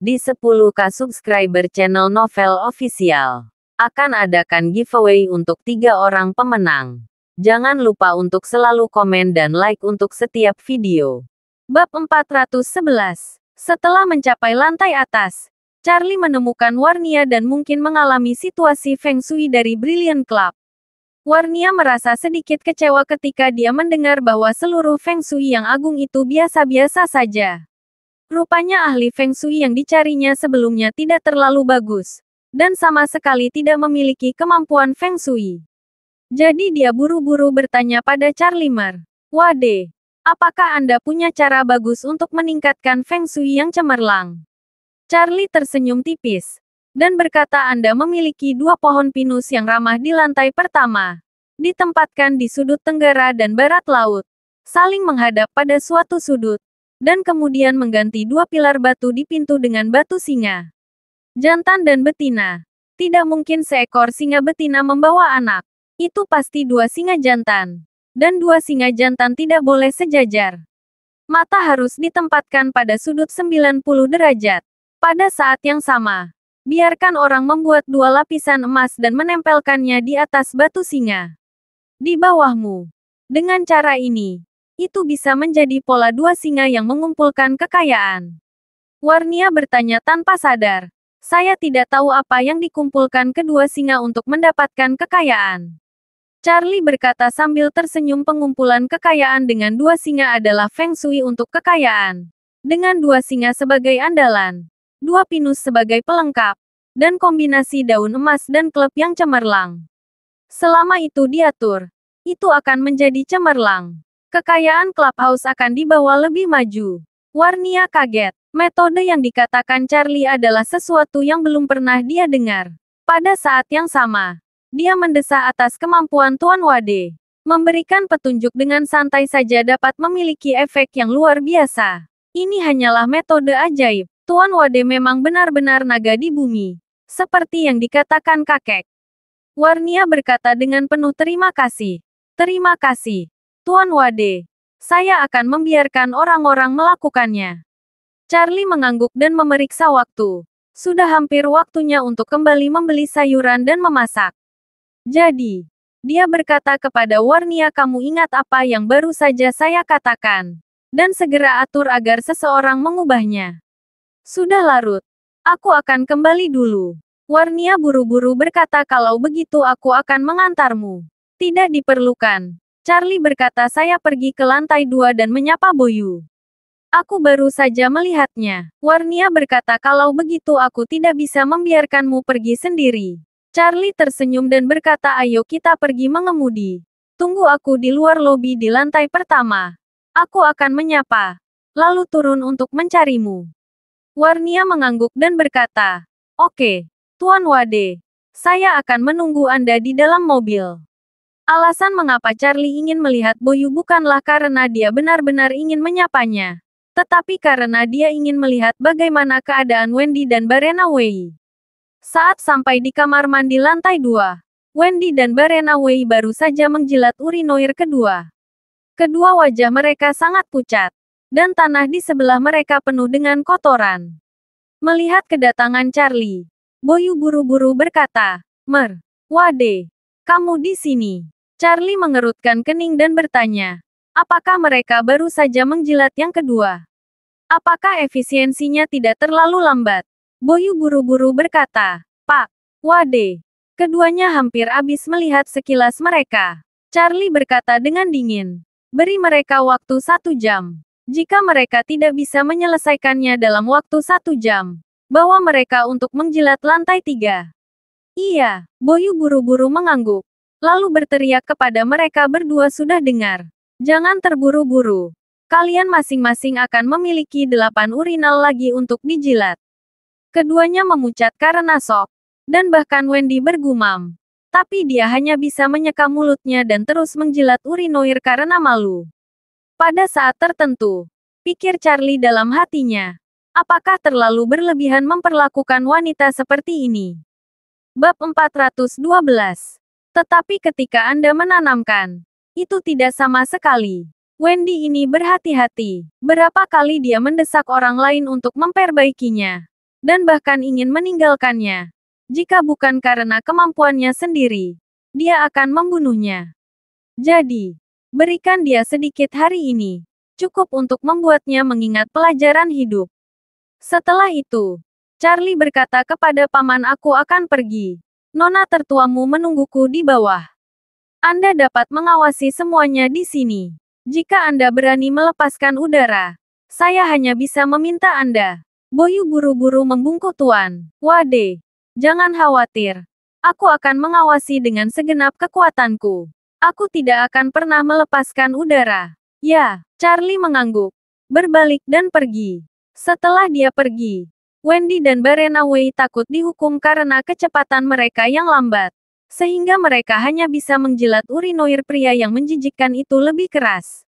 Di 10K subscriber channel Novel Official, akan adakan giveaway untuk 3 orang pemenang. Jangan lupa untuk selalu komen dan like untuk setiap video. Bab 411. Setelah mencapai lantai atas, Charlie menemukan Warnia dan mungkin mengalami situasi Feng Shui dari Brilliant Club. Warnia merasa sedikit kecewa ketika dia mendengar bahwa seluruh Feng Shui yang agung itu biasa-biasa saja. Rupanya ahli Feng Shui yang dicarinya sebelumnya tidak terlalu bagus, dan sama sekali tidak memiliki kemampuan Feng Shui. Jadi dia buru-buru bertanya pada Charlie Mer, "Wade, apakah Anda punya cara bagus untuk meningkatkan Feng Shui yang cemerlang?" Charlie tersenyum tipis dan berkata, "Anda memiliki 2 pohon pinus yang ramah di lantai pertama. Ditempatkan di sudut tenggara dan barat laut, saling menghadap pada suatu sudut, dan kemudian mengganti 2 pilar batu di pintu dengan batu singa. Jantan dan betina. Tidak mungkin seekor singa betina membawa anak. Itu pasti 2 singa jantan. Dan 2 singa jantan tidak boleh sejajar. Mata harus ditempatkan pada sudut 90 derajat. Pada saat yang sama, biarkan orang membuat 2 lapisan emas dan menempelkannya di atas batu singa di bawahmu. Dengan cara ini, itu bisa menjadi pola 2 singa yang mengumpulkan kekayaan." Warnia bertanya tanpa sadar, "Saya tidak tahu apa yang dikumpulkan kedua singa untuk mendapatkan kekayaan." Charlie berkata sambil tersenyum, "Pengumpulan kekayaan dengan 2 singa adalah Feng Shui untuk kekayaan. Dengan 2 singa sebagai andalan, 2 pinus sebagai pelengkap, dan kombinasi daun emas dan klep yang cemerlang. Selama itu diatur, itu akan menjadi cemerlang. Kekayaan Clubhouse akan dibawa lebih maju." Warnia kaget. Metode yang dikatakan Charlie adalah sesuatu yang belum pernah dia dengar. Pada saat yang sama, dia mendesak atas kemampuan Tuan Wade. Memberikan petunjuk dengan santai saja dapat memiliki efek yang luar biasa. Ini hanyalah metode ajaib. Tuan Wade memang benar-benar naga di bumi. Seperti yang dikatakan kakek. Warnia berkata dengan penuh terima kasih. "Terima kasih, Tuan Wade. Saya akan membiarkan orang-orang melakukannya." Charlie mengangguk dan memeriksa waktu. Sudah hampir waktunya untuk kembali membeli sayuran dan memasak. Jadi, dia berkata kepada Warnia, "Kamu ingat apa yang baru saja saya katakan? Dan segera atur agar seseorang mengubahnya." "Sudah larut. Aku akan kembali dulu." Warnia buru-buru berkata, "Kalau begitu aku akan mengantarmu." "Tidak diperlukan." Charlie berkata, "Saya pergi ke lantai 2 dan menyapa Boyu. Aku baru saja melihatnya." Warnia berkata, "Kalau begitu aku tidak bisa membiarkanmu pergi sendiri." Charlie tersenyum dan berkata, "Ayo kita pergi mengemudi. Tunggu aku di luar lobi di lantai pertama. Aku akan menyapa, lalu turun untuk mencarimu." Warnia mengangguk dan berkata, "Oke, Tuan Wade. Saya akan menunggu Anda di dalam mobil." Alasan mengapa Charlie ingin melihat Boyu bukanlah karena dia benar-benar ingin menyapanya, tetapi karena dia ingin melihat bagaimana keadaan Wendy dan Barena Wei. Saat sampai di kamar mandi lantai 2, Wendy dan Barena Wei baru saja menjilat urinoir kedua. Kedua wajah mereka sangat pucat, dan tanah di sebelah mereka penuh dengan kotoran. Melihat kedatangan Charlie, Boyu buru-buru berkata, "Mer, Wade, kamu di sini?" Charlie mengerutkan kening dan bertanya, "Apakah mereka baru saja menjilat yang kedua? Apakah efisiensinya tidak terlalu lambat?" Boyu buru-buru berkata, "Pak Wade." Keduanya hampir habis melihat sekilas mereka. Charlie berkata dengan dingin, "Beri mereka waktu 1 jam. Jika mereka tidak bisa menyelesaikannya dalam waktu 1 jam, bawa mereka untuk menjilat lantai 3. "Iya." Boyu buru-buru mengangguk, lalu berteriak kepada mereka berdua, "Sudah dengar. Jangan terburu-buru. Kalian masing-masing akan memiliki 8 urinal lagi untuk dijilat." Keduanya memucat karena shock, dan bahkan Wendy bergumam. Tapi dia hanya bisa menyeka mulutnya dan terus menjilat urinoir karena malu. Pada saat tertentu, pikir Charlie dalam hatinya, apakah terlalu berlebihan memperlakukan wanita seperti ini? Bab 412. Tetapi ketika Anda menanamkan, itu tidak sama sekali. Wendy ini berhati-hati. Berapa kali dia mendesak orang lain untuk memperbaikinya. dan bahkan ingin meninggalkannya. Jika bukan karena kemampuannya sendiri, dia akan membunuhnya. Jadi, berikan dia sedikit hari ini. Cukup untuk membuatnya mengingat pelajaran hidup. Setelah itu, Charlie berkata kepada paman, aku akan pergi. Nona tertuamu menungguku di bawah. Anda dapat mengawasi semuanya di sini. Jika Anda berani melepaskan udara, saya hanya bisa meminta Anda. Boyu buru-buru membungkuk Tuan Wade. Jangan khawatir. Aku akan mengawasi dengan segenap kekuatanku. Aku tidak akan pernah melepaskan udara. Ya, Charlie mengangguk. Berbalik dan pergi. Setelah dia pergi, Wendy dan Barena Wei takut dihukum karena kecepatan mereka yang lambat. Sehingga mereka hanya bisa menjilat urinoir pria yang menjijikkan itu lebih keras.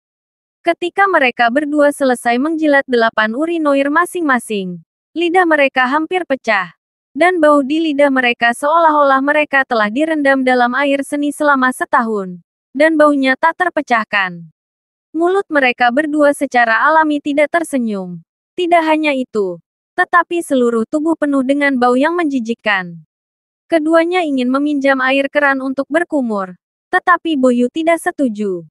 Ketika mereka berdua selesai menjilat 8 urinoir masing-masing, lidah mereka hampir pecah. Dan bau di lidah mereka seolah-olah mereka telah direndam dalam air seni selama setahun. Dan baunya tak terpecahkan. Mulut mereka berdua secara alami tidak tersenyum. Tidak hanya itu, tetapi seluruh tubuh penuh dengan bau yang menjijikkan. Keduanya ingin meminjam air keran untuk berkumur. Tetapi Boyu tidak setuju.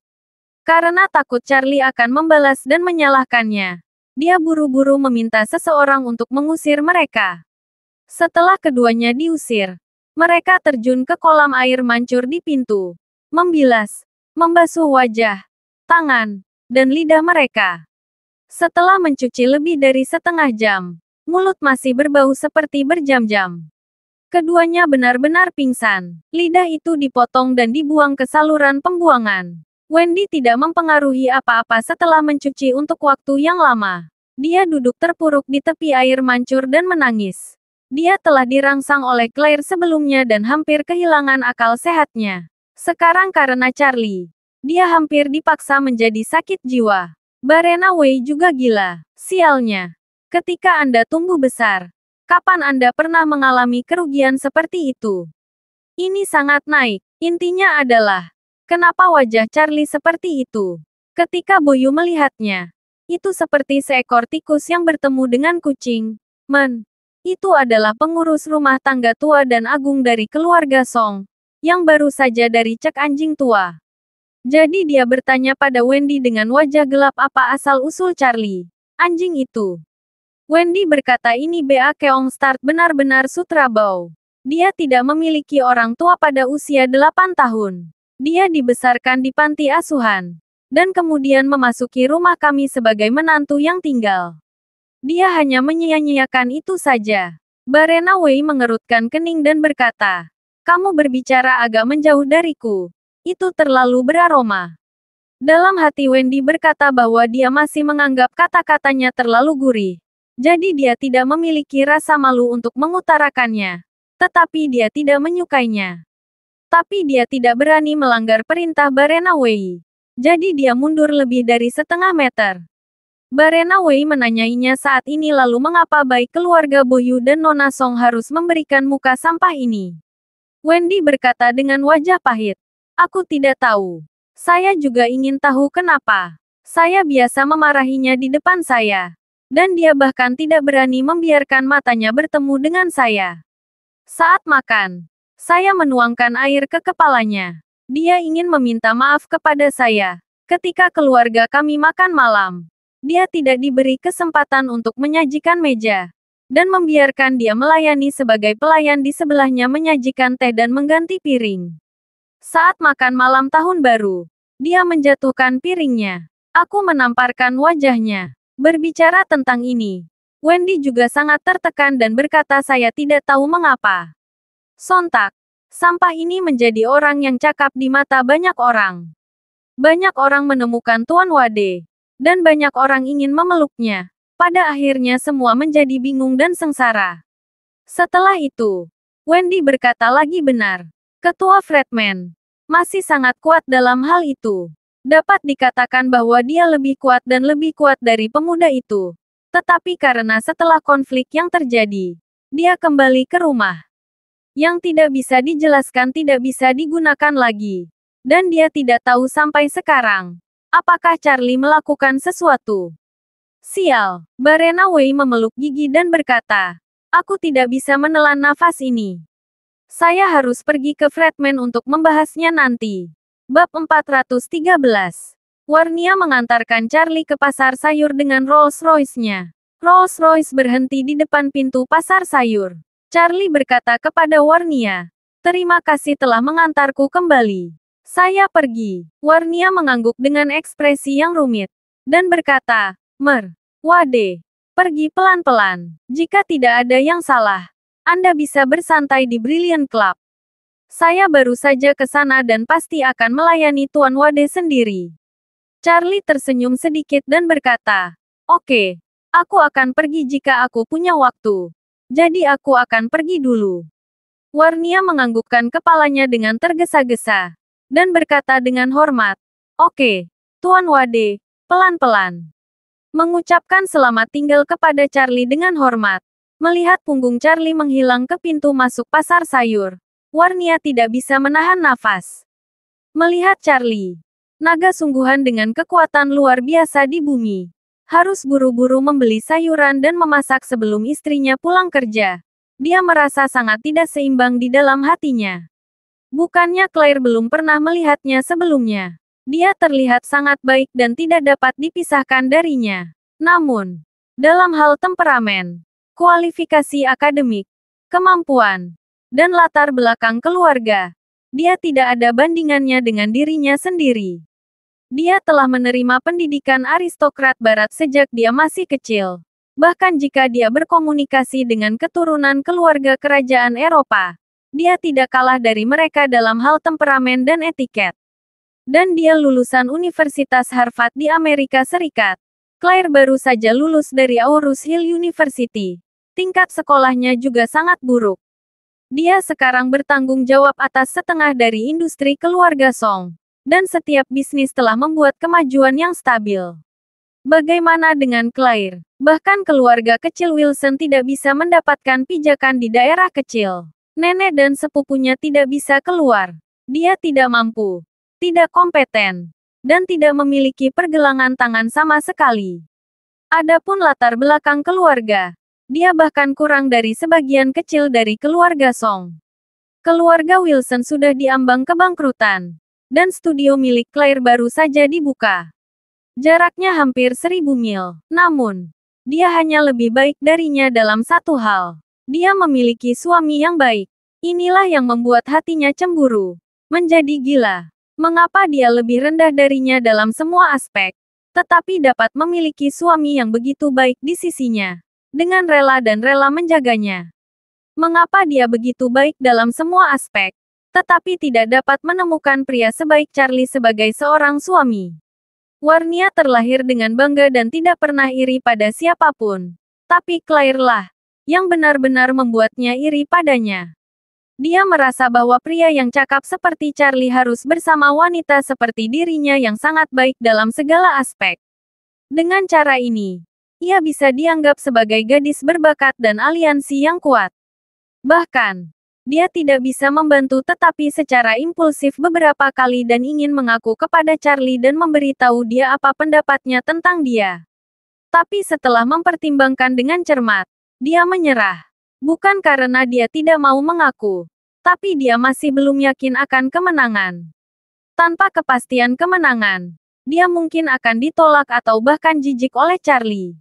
Karena takut Charlie akan membalas dan menyalahkannya, dia buru-buru meminta seseorang untuk mengusir mereka. Setelah keduanya diusir, mereka terjun ke kolam air mancur di pintu, membilas, membasuh wajah, tangan, dan lidah mereka. Setelah mencuci lebih dari setengah jam, mulut masih berbau seperti berjam-jam. Keduanya benar-benar pingsan. Lidah itu dipotong dan dibuang ke saluran pembuangan. Wendy tidak mempengaruhi apa-apa setelah mencuci untuk waktu yang lama. Dia duduk terpuruk di tepi air mancur dan menangis. Dia telah dirangsang oleh Claire sebelumnya dan hampir kehilangan akal sehatnya. Sekarang karena Charlie, dia hampir dipaksa menjadi sakit jiwa. Barena Wei juga gila. Sialnya. Ketika Anda tumbuh besar, kapan Anda pernah mengalami kerugian seperti itu? Ini sangat naik. Intinya adalah, kenapa wajah Charlie seperti itu? Ketika Boyu melihatnya, itu seperti seekor tikus yang bertemu dengan kucing. Itu adalah pengurus rumah tangga tua dan agung dari keluarga Song, yang baru saja dari cek anjing tua. Jadi dia bertanya pada Wendy dengan wajah gelap apa asal-usul Charlie, anjing itu. Wendy berkata ini Ba Keong Start benar-benar sutrabau. Dia tidak memiliki orang tua pada usia 8 tahun. Dia dibesarkan di panti asuhan. Dan kemudian memasuki rumah kami sebagai menantu yang tinggal. Dia hanya menyia-nyiakan itu saja. Barena Wei mengerutkan kening dan berkata, kamu berbicara agak menjauh dariku. Itu terlalu beraroma. Dalam hati Wendy berkata bahwa dia masih menganggap kata-katanya terlalu gurih. Jadi dia tidak memiliki rasa malu untuk mengutarakannya. Tetapi dia tidak menyukainya. Tapi dia tidak berani melanggar perintah Barena Wei. Jadi dia mundur lebih dari setengah meter. Barena Wei menanyainya saat ini lalu mengapa baik keluarga Boyu dan Nona Song harus memberikan muka sampah ini. Wendy berkata dengan wajah pahit. Aku tidak tahu. Saya juga ingin tahu kenapa. Saya biasa memarahinya di depan saya. Dan dia bahkan tidak berani membiarkan matanya bertemu dengan saya. Saat makan, saya menuangkan air ke kepalanya. Dia ingin meminta maaf kepada saya. Ketika keluarga kami makan malam, dia tidak diberi kesempatan untuk menyajikan meja. Dan membiarkan dia melayani sebagai pelayan di sebelahnya menyajikan teh dan mengganti piring. Saat makan malam tahun baru, dia menjatuhkan piringnya. Aku menamparkan wajahnya. Berbicara tentang ini, Wendy juga sangat tertekan dan berkata saya tidak tahu mengapa. Sontak, sampah ini menjadi orang yang cakap di mata banyak orang. Banyak orang menemukan Tuan Wade. Dan banyak orang ingin memeluknya. Pada akhirnya semua menjadi bingung dan sengsara. Setelah itu, Wendy berkata lagi benar. Ketua Fredman masih sangat kuat dalam hal itu. Dapat dikatakan bahwa dia lebih kuat dan lebih kuat dari pemuda itu. Tetapi karena setelah konflik yang terjadi, dia kembali ke rumah. Yang tidak bisa dijelaskan tidak bisa digunakan lagi. Dan dia tidak tahu sampai sekarang. Apakah Charlie melakukan sesuatu? Sial, Barena Wei memeluk gigi dan berkata, Aku tidak bisa menelan nafas ini. Saya harus pergi ke Fredman untuk membahasnya nanti. Bab 413. Warnia mengantarkan Charlie ke pasar sayur dengan Rolls-Royce-nya. Rolls-Royce berhenti di depan pintu pasar sayur. Charlie berkata kepada Warnia, "Terima kasih telah mengantarku kembali. Saya pergi." Warnia mengangguk dengan ekspresi yang rumit. Dan berkata, Wade, pergi pelan-pelan. Jika tidak ada yang salah, Anda bisa bersantai di Brilliant Club. Saya baru saja ke sana dan pasti akan melayani Tuan Wade sendiri. Charlie tersenyum sedikit dan berkata, "Oke, aku akan pergi jika aku punya waktu. Jadi aku akan pergi dulu." Warnia menganggukkan kepalanya dengan tergesa-gesa. Dan berkata dengan hormat, "Oke, Tuan Wade, pelan-pelan." Mengucapkan selamat tinggal kepada Charlie dengan hormat. Melihat punggung Charlie menghilang ke pintu masuk pasar sayur, Warnia tidak bisa menahan nafas. Melihat Charlie, naga sungguhan dengan kekuatan luar biasa di bumi, harus buru-buru membeli sayuran dan memasak sebelum istrinya pulang kerja. Dia merasa sangat tidak seimbang di dalam hatinya. Bukannya Claire belum pernah melihatnya sebelumnya. Dia terlihat sangat baik dan tidak dapat dipisahkan darinya. Namun, dalam hal temperamen, kualifikasi akademik, kemampuan, dan latar belakang keluarga, dia tidak ada bandingannya dengan dirinya sendiri. Dia telah menerima pendidikan aristokrat barat sejak dia masih kecil. Bahkan jika dia berkomunikasi dengan keturunan keluarga kerajaan Eropa, dia tidak kalah dari mereka dalam hal temperamen dan etiket. Dan dia lulusan Universitas Harvard di Amerika Serikat. Claire baru saja lulus dari Aarhus Hill University. Tingkat sekolahnya juga sangat buruk. Dia sekarang bertanggung jawab atas setengah dari industri keluarga Song. Dan setiap bisnis telah membuat kemajuan yang stabil. Bagaimana dengan Claire? Bahkan keluarga kecil Wilson tidak bisa mendapatkan pijakan di daerah kecil. Nenek dan sepupunya tidak bisa keluar. Dia tidak mampu, tidak kompeten, dan tidak memiliki pergelangan tangan sama sekali. Adapun latar belakang keluarga, dia bahkan kurang dari sebagian kecil dari keluarga Song. Keluarga Wilson sudah diambang kebangkrutan. Dan studio milik Claire baru saja dibuka. Jaraknya hampir 1000 mil. Namun, dia hanya lebih baik darinya dalam satu hal. Dia memiliki suami yang baik. Inilah yang membuat hatinya cemburu. Menjadi gila. Mengapa dia lebih rendah darinya dalam semua aspek, tetapi dapat memiliki suami yang begitu baik di sisinya, dengan rela dan rela menjaganya. Mengapa dia begitu baik dalam semua aspek, tetapi tidak dapat menemukan pria sebaik Charlie sebagai seorang suami. Warnia terlahir dengan bangga dan tidak pernah iri pada siapapun. Tapi Claire lah yang benar-benar membuatnya iri padanya. Dia merasa bahwa pria yang cakap seperti Charlie harus bersama wanita seperti dirinya yang sangat baik dalam segala aspek. Dengan cara ini, ia bisa dianggap sebagai gadis berbakat dan aliansi yang kuat. Bahkan, dia tidak bisa membantu tetapi secara impulsif beberapa kali dan ingin mengaku kepada Charlie dan memberitahu dia apa pendapatnya tentang dia. Tapi setelah mempertimbangkan dengan cermat, dia menyerah. Bukan karena dia tidak mau mengaku, tapi dia masih belum yakin akan kemenangan. Tanpa kepastian kemenangan, dia mungkin akan ditolak atau bahkan jijik oleh Charlie.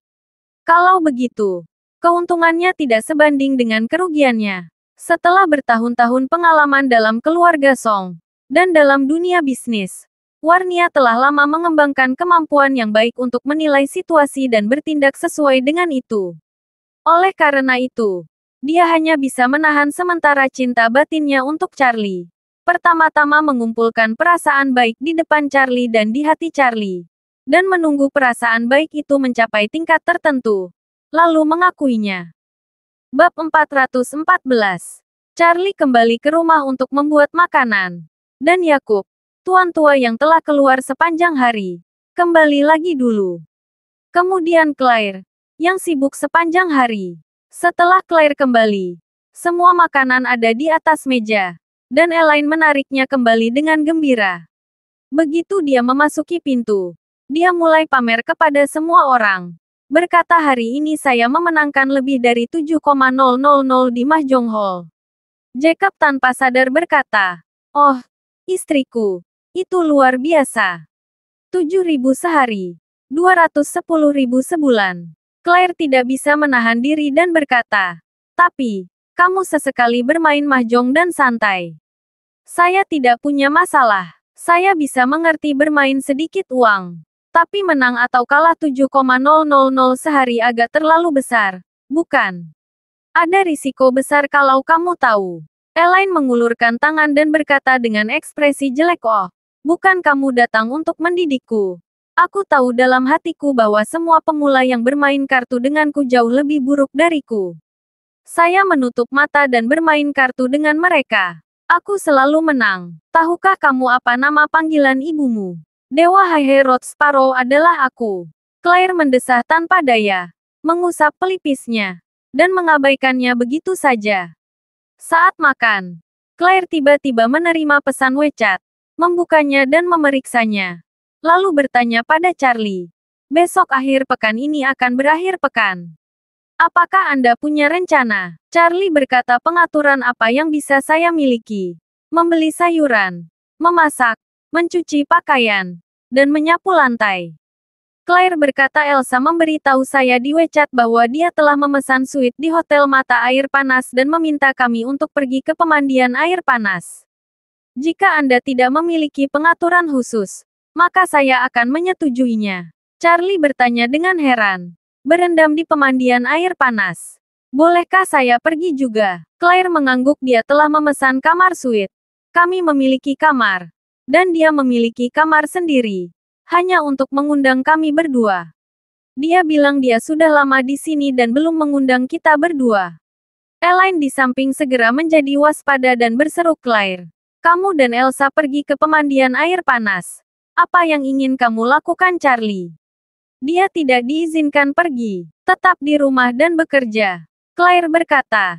Kalau begitu, keuntungannya tidak sebanding dengan kerugiannya. Setelah bertahun-tahun pengalaman dalam keluarga Song, dan dalam dunia bisnis, Warnia telah lama mengembangkan kemampuan yang baik untuk menilai situasi dan bertindak sesuai dengan itu. Oleh karena itu, dia hanya bisa menahan sementara cinta batinnya untuk Charlie. Pertama-tama mengumpulkan perasaan baik di depan Charlie dan di hati Charlie. Dan menunggu perasaan baik itu mencapai tingkat tertentu. Lalu mengakuinya. Bab 414. Charlie kembali ke rumah untuk membuat makanan. Dan Yakub, tuan tua yang telah keluar sepanjang hari, kembali lagi dulu. Kemudian Claire, yang sibuk sepanjang hari. Setelah Claire kembali, semua makanan ada di atas meja, dan Elaine menariknya kembali dengan gembira. Begitu dia memasuki pintu, dia mulai pamer kepada semua orang. berkata hari ini saya memenangkan lebih dari 7,000 di Mahjong Hall. Jacob tanpa sadar berkata, "Oh, istriku, itu luar biasa. 7.000 sehari. 210.000 sebulan." Claire tidak bisa menahan diri dan berkata, "Tapi, kamu sesekali bermain mahjong dan santai. Saya tidak punya masalah. Saya bisa mengerti bermain sedikit uang. Tapi menang atau kalah 7,000 sehari agak terlalu besar, bukan? Ada risiko besar kalau kamu tahu." Elaine mengulurkan tangan dan berkata dengan ekspresi jelek, "Oh, bukan kamu datang untuk mendidikku. Aku tahu dalam hatiku bahwa semua pemula yang bermain kartu denganku jauh lebih buruk dariku. Saya menutup mata dan bermain kartu dengan mereka. Aku selalu menang. Tahukah kamu apa nama panggilan ibumu? Dewa High Road Sparrow adalah aku." Claire mendesah tanpa daya, mengusap pelipisnya, dan mengabaikannya begitu saja. Saat makan, Claire tiba-tiba menerima pesan WeChat, membukanya dan memeriksanya. Lalu bertanya pada Charlie, "Besok akhir pekan ini akan berakhir pekan. Apakah Anda punya rencana?" Charlie berkata, "Pengaturan apa yang bisa saya miliki? Membeli sayuran, memasak, mencuci pakaian, dan menyapu lantai." Claire berkata, "Elsa memberitahu saya di WeChat bahwa dia telah memesan suite di Hotel Mata Air Panas dan meminta kami untuk pergi ke pemandian air panas. Jika Anda tidak memiliki pengaturan khusus, maka saya akan menyetujuinya." Charlie bertanya dengan heran. "Berendam di pemandian air panas. Bolehkah saya pergi juga?" Claire mengangguk. Dia telah memesan kamar suite. "Kami memiliki kamar. Dan dia memiliki kamar sendiri. Hanya untuk mengundang kami berdua. Dia bilang dia sudah lama di sini dan belum mengundang kita berdua." Elaine di samping segera menjadi waspada dan berseru, "Claire, kamu dan Elsa pergi ke pemandian air panas. Apa yang ingin kamu lakukan?" Charlie, "Dia tidak diizinkan pergi. Tetap di rumah dan bekerja." Claire berkata,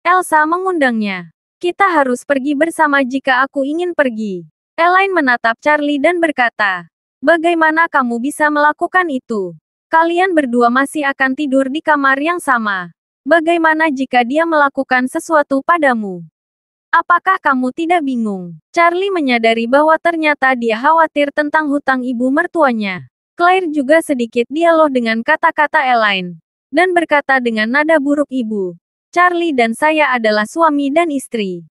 Elsa mengundangnya. "Kita harus pergi bersama jika aku ingin pergi." Elaine menatap Charlie dan berkata, "Bagaimana kamu bisa melakukan itu? Kalian berdua masih akan tidur di kamar yang sama. Bagaimana jika dia melakukan sesuatu padamu? Apakah kamu tidak bingung?" Charlie menyadari bahwa ternyata dia khawatir tentang hutang ibu mertuanya. Claire juga sedikit dialog dengan kata-kata Elaine, dan berkata dengan nada buruk, "Ibu, Charlie dan saya adalah suami dan istri.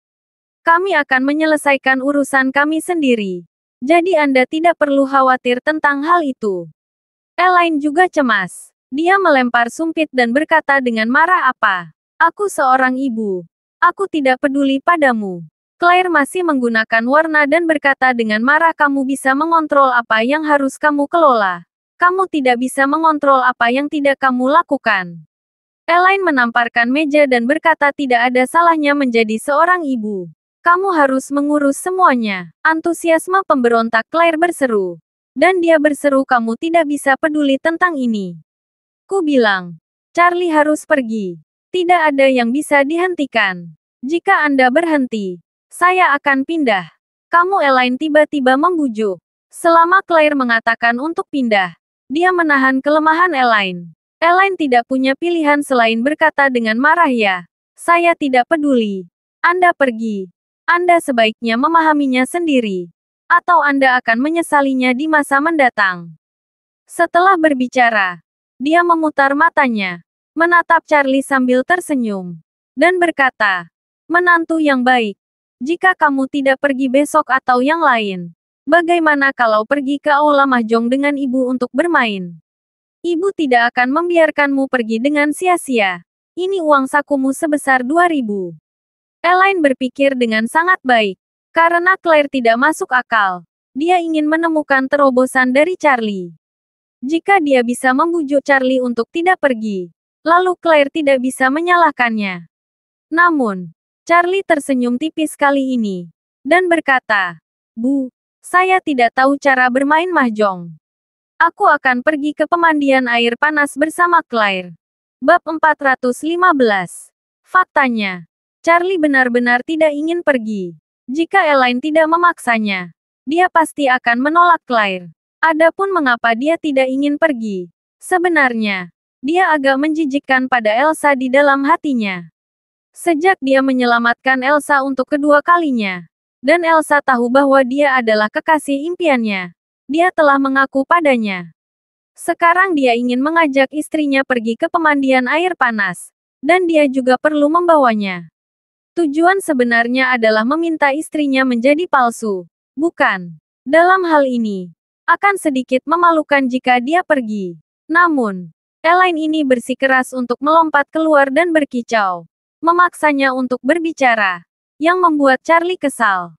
Kami akan menyelesaikan urusan kami sendiri. Jadi Anda tidak perlu khawatir tentang hal itu." Elaine juga cemas. Dia melempar sumpit dan berkata dengan marah, "Apa? Aku seorang ibu. Aku tidak peduli padamu." Claire masih menggunakan warna dan berkata dengan marah, "Kamu bisa mengontrol apa yang harus kamu kelola. Kamu tidak bisa mengontrol apa yang tidak kamu lakukan." Elaine menamparkan meja dan berkata, "Tidak ada salahnya menjadi seorang ibu. Kamu harus mengurus semuanya." Antusiasme pemberontak Claire berseru. Dan dia berseru, "Kamu tidak bisa peduli tentang ini. Ku bilang, Charlie harus pergi. Tidak ada yang bisa dihentikan. Jika Anda berhenti, saya akan pindah." "Kamu," Elaine tiba-tiba membujuk. Selama Claire mengatakan untuk pindah, dia menahan kelemahan Elaine. Elaine tidak punya pilihan selain berkata dengan marah, "Ya, saya tidak peduli. Anda pergi. Anda sebaiknya memahaminya sendiri. Atau Anda akan menyesalinya di masa mendatang." Setelah berbicara, dia memutar matanya, menatap Charlie sambil tersenyum, dan berkata, "Menantu yang baik. Jika kamu tidak pergi besok atau yang lain, bagaimana kalau pergi ke aula mahjong dengan ibu untuk bermain? Ibu tidak akan membiarkanmu pergi dengan sia-sia. Ini uang sakumu sebesar 2.000. Elaine berpikir dengan sangat baik. Karena Claire tidak masuk akal, dia ingin menemukan terobosan dari Charlie. Jika dia bisa membujuk Charlie untuk tidak pergi, lalu Claire tidak bisa menyalahkannya. Namun, Charlie tersenyum tipis kali ini, dan berkata, "Bu, saya tidak tahu cara bermain mahjong. Aku akan pergi ke pemandian air panas bersama Claire." Bab 415. Faktanya, Charlie benar-benar tidak ingin pergi. Jika Elaine tidak memaksanya, dia pasti akan menolak Claire. Adapun mengapa dia tidak ingin pergi, Sebenarnya, dia agak menjijikkan pada Elsa di dalam hatinya. Sejak dia menyelamatkan Elsa untuk kedua kalinya, dan Elsa tahu bahwa dia adalah kekasih impiannya, dia telah mengaku padanya. Sekarang dia ingin mengajak istrinya pergi ke pemandian air panas, dan dia juga perlu membawanya. Tujuan sebenarnya adalah meminta istrinya menjadi palsu, bukan? Dalam hal ini, akan sedikit memalukan jika dia pergi. Namun, Elaine ini bersikeras untuk melompat keluar dan berkicau, memaksanya untuk berbicara, yang membuat Charlie kesal.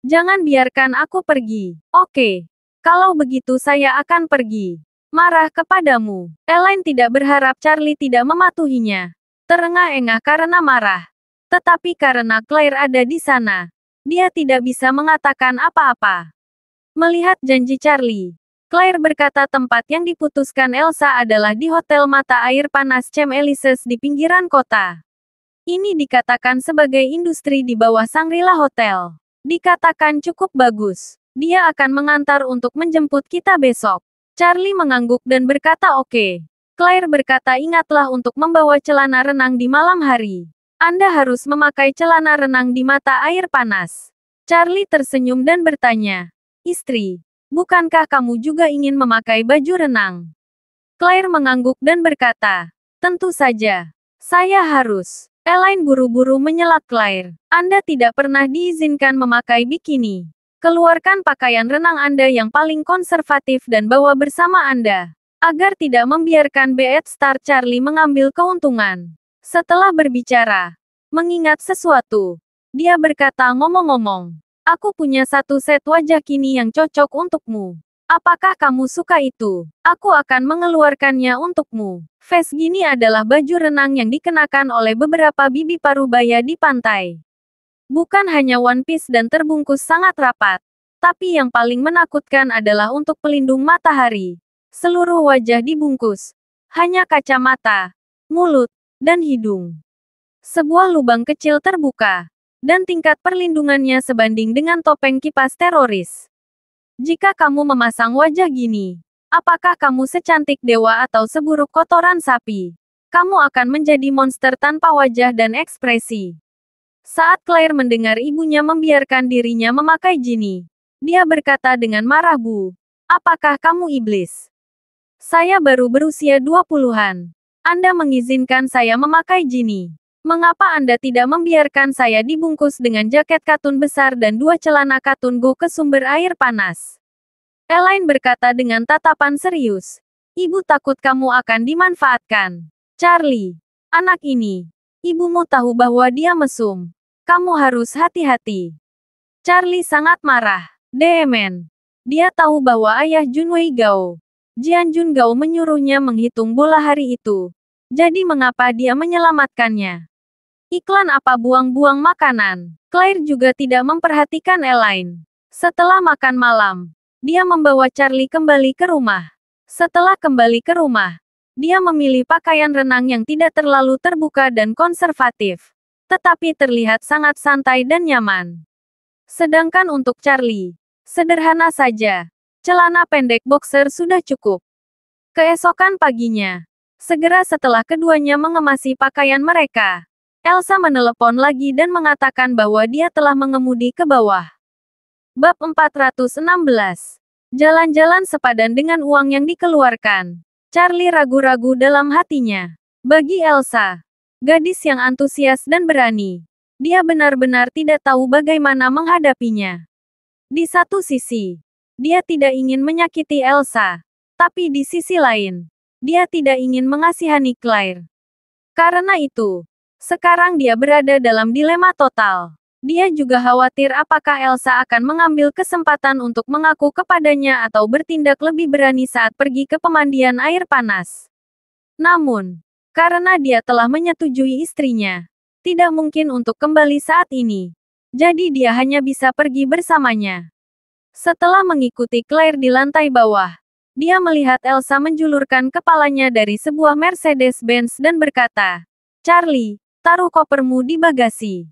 Jangan biarkan aku pergi. Oke, kalau begitu saya akan pergi. Marah kepadamu. Elaine tidak berharap Charlie tidak mematuhinya. Terengah-engah karena marah. Tetapi karena Claire ada di sana, dia tidak bisa mengatakan apa-apa. Melihat janji Charlie, Claire berkata tempat yang diputuskan Elsa adalah di Hotel Mata Air Panas Chem Elysees di pinggiran kota. Ini dikatakan sebagai industri di bawah Shangri-La Hotel. Dikatakan cukup bagus. Dia akan mengantar untuk menjemput kita besok. Charlie mengangguk dan berkata oke. Claire berkata ingatlah untuk membawa celana renang di malam hari. Anda harus memakai celana renang di mata air panas. Charlie tersenyum dan bertanya, istri, bukankah kamu juga ingin memakai baju renang? Claire mengangguk dan berkata, tentu saja. Saya harus. Elaine buru-buru menyela Claire. Anda tidak pernah diizinkan memakai bikini. Keluarkan pakaian renang Anda yang paling konservatif dan bawa bersama Anda. Agar tidak membiarkan Beat Star Charlie mengambil keuntungan. Setelah berbicara, mengingat sesuatu, dia berkata ngomong-ngomong, aku punya satu set wajah kini yang cocok untukmu. Apakah kamu suka itu? Aku akan mengeluarkannya untukmu. Vest gini adalah baju renang yang dikenakan oleh beberapa bibi parubaya di pantai. Bukan hanya one piece dan terbungkus sangat rapat. Tapi yang paling menakutkan adalah untuk pelindung matahari. Seluruh wajah dibungkus. Hanya kacamata, mulut, dan hidung. Sebuah lubang kecil terbuka. Dan tingkat perlindungannya sebanding dengan topeng kipas teroris. Jika kamu memasang wajah gini, apakah kamu secantik dewa atau seburuk kotoran sapi? Kamu akan menjadi monster tanpa wajah dan ekspresi. Saat Claire mendengar ibunya membiarkan dirinya memakai Genie, dia berkata dengan marah, Bu, apakah kamu iblis? Saya baru berusia 20-an. Anda mengizinkan saya memakai Genie. Mengapa Anda tidak membiarkan saya dibungkus dengan jaket katun besar dan 2 celana katun go ke sumber air panas? Elaine berkata dengan tatapan serius. Ibu takut kamu akan dimanfaatkan. Charlie, anak ini. Ibumu tahu bahwa dia mesum. Kamu harus hati-hati. Charlie sangat marah. Demen. Dia tahu bahwa ayah Junwei Gao, Jian Jun Gao menyuruhnya menghitung bola hari itu. Jadi mengapa dia menyelamatkannya? Iklan apa buang-buang makanan? Claire juga tidak memperhatikan Elaine. Setelah makan malam, dia membawa Charlie kembali ke rumah. Setelah kembali ke rumah, dia memilih pakaian renang yang tidak terlalu terbuka dan konservatif, tetapi terlihat sangat santai dan nyaman. Sedangkan untuk Charlie, sederhana saja. Celana pendek boxer sudah cukup. Keesokan paginya, segera setelah keduanya mengemasi pakaian mereka, Elsa menelepon lagi dan mengatakan bahwa dia telah mengemudi ke bawah. Bab 416. Jalan-jalan sepadan dengan uang yang dikeluarkan. Charlie ragu-ragu dalam hatinya. Bagi Elsa, gadis yang antusias dan berani, dia benar-benar tidak tahu bagaimana menghadapinya. Di satu sisi, dia tidak ingin menyakiti Elsa. Tapi di sisi lain, dia tidak ingin mengasihani Claire. Karena itu, sekarang dia berada dalam dilema total. Dia juga khawatir apakah Elsa akan mengambil kesempatan untuk mengaku kepadanya atau bertindak lebih berani saat pergi ke pemandian air panas. Namun, karena dia telah menyetujui istrinya, tidak mungkin untuk kembali saat ini. Jadi dia hanya bisa pergi bersamanya. Setelah mengikuti Claire di lantai bawah, dia melihat Elsa menjulurkan kepalanya dari sebuah Mercedes-Benz dan berkata, Charlie, taruh kopermu di bagasi.